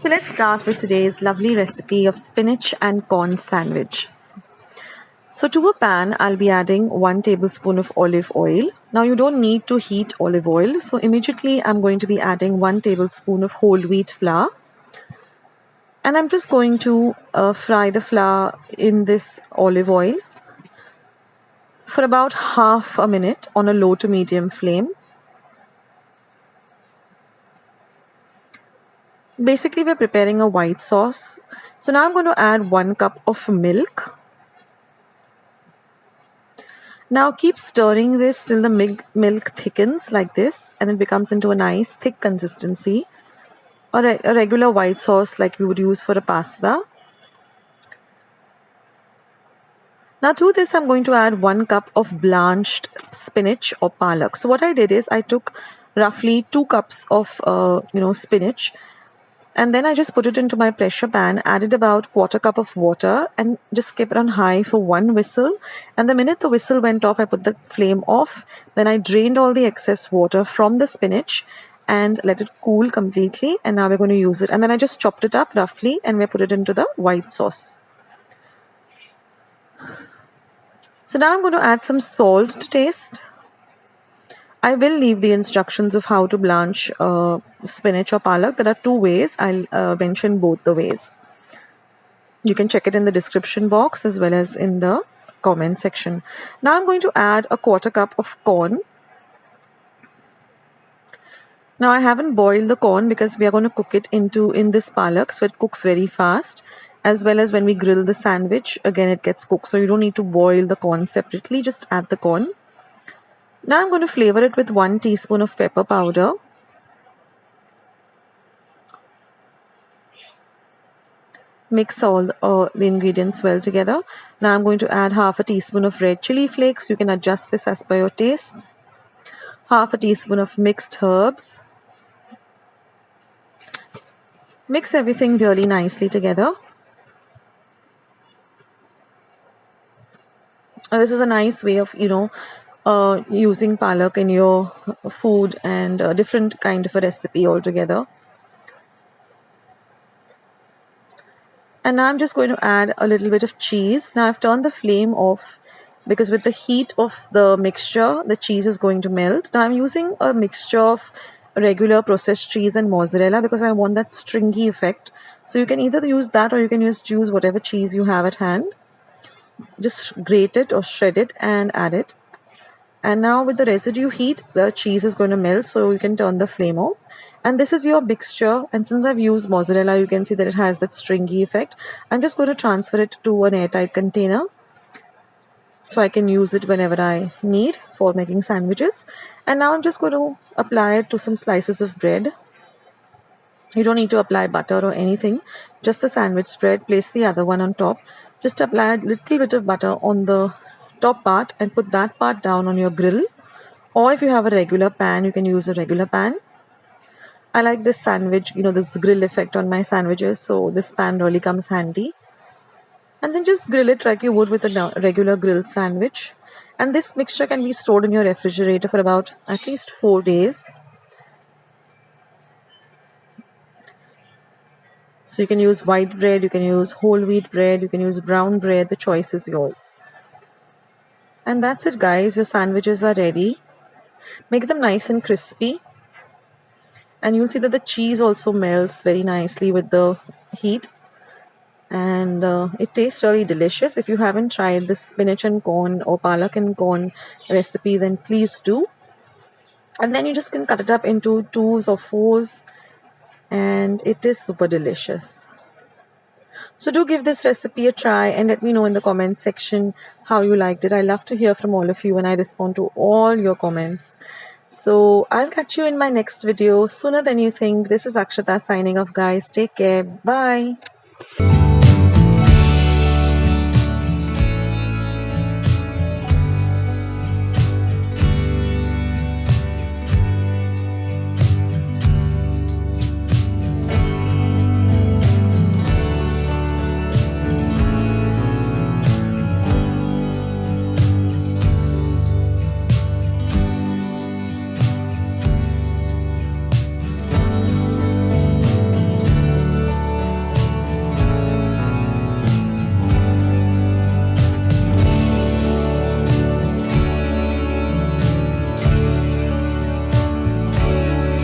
So let's start with today's lovely recipe of spinach and corn sandwich. So to a pan, I'll be adding 1 tablespoon of olive oil. Now you don't need to heat olive oil. So immediately I'm going to be adding 1 tablespoon of whole wheat flour. And I'm just going to fry the flour in this olive oil for about half a minute on a low to medium flame. Basically, we're preparing a white sauce. So now I'm going to add 1 cup of milk. Now keep stirring this till the milk thickens like this and it becomes into a nice thick consistency, or a regular white sauce like we would use for a pasta. Now to this I'm going to add 1 cup of blanched spinach or palak. So what I did is I took roughly 2 cups of spinach, and then I just put it into my pressure pan, added about 1/4 cup of water and just kept it on high for 1 whistle. And the minute the whistle went off, I put the flame off. Then I drained all the excess water from the spinach and let it cool completely. And now we're going to use it. And then I just chopped it up roughly and we put it into the white sauce. So now I'm going to add some salt to taste. I will leave the instructions of how to blanch spinach or palak. There are 2 ways. I'll mention both the ways. You can check it in the description box as well as in the comment section. Now I'm going to add a 1/4 cup of corn. Now I haven't boiled the corn because we are going to cook it in this palak, so it cooks very fast. As well as when we grill the sandwich, again it gets cooked. So you don't need to boil the corn separately, just add the corn. Now I'm going to flavor it with 1 teaspoon of pepper powder. Mix all the ingredients well together. Now I'm going to add half a teaspoon of red chili flakes. You can adjust this as per your taste. Half a teaspoon of mixed herbs. Mix everything really nicely together. This is a nice way of using palak in your food, and a different kind of a recipe altogether. And now I'm just going to add a little bit of cheese. Now I've turned the flame off because with the heat of the mixture, the cheese is going to melt. Now I'm using a mixture of regular processed cheese and mozzarella because I want that stringy effect. So you can either use that or you can just use whatever cheese you have at hand. Just grate it or shred it and add it. And now with the residue heat, the cheese is going to melt, so you can turn the flame off. And this is your mixture, and since I've used mozzarella, you can see that it has that stringy effect. I'm just going to transfer it to an airtight container so I can use it whenever I need for making sandwiches. And now I'm just going to apply it to some slices of bread. You don't need to apply butter or anything, just the sandwich spread. Place the other one on top. Just apply a little bit of butter on the top part and put that part down on your grill, or if you have a regular pan, you can use a regular pan. I like this sandwich, this grill effect on my sandwiches, so this pan really comes handy. And then just grill it like you would with a regular grilled sandwich. And this mixture can be stored in your refrigerator for about at least 4 days. So you can use white bread, you can use whole wheat bread, you can use brown bread, the choice is yours. And that's it, guys. Your sandwiches are ready. Make them nice and crispy. And you'll see that the cheese also melts very nicely with the heat. And it tastes really delicious. If you haven't tried this spinach and corn or palak and corn recipe, then please do. And then you just can cut it up into 2s or 4s. And it is super delicious. So do give this recipe a try and let me know in the comments section how you liked it. I love to hear from all of you and I respond to all your comments. So I'll catch you in my next video sooner than you think. This is Akshata signing off, guys. Take care. Bye.